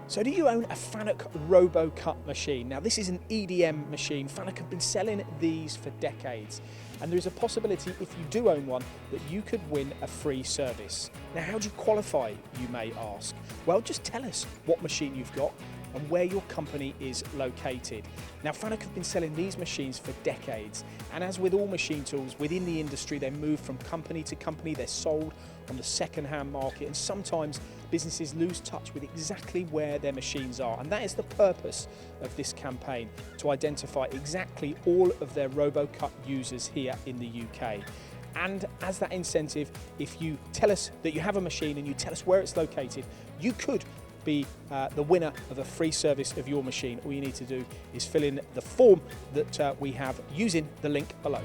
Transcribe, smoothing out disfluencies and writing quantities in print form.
So do you own a FANUC ROBOCUT machine? Now this is an EDM machine. FANUC have been selling these for decades, and there is a possibility, if you do own one, that you could win a free service. Now how do you qualify, you may ask? Well, just tell us what machine you've got and where your company is located. Now FANUC have been selling these machines for decades, and as with all machine tools within the industry, they move from company to company. They're sold on the second-hand market, and sometimes businesses lose touch with exactly where their machines are, and that is the purpose of this campaign, to identify exactly all of their ROBOCUT users here in the UK. And as that incentive, if you tell us that you have a machine and you tell us where it's located, you could be the winner of a free service of your machine. All you need to do is fill in the form that we have using the link below.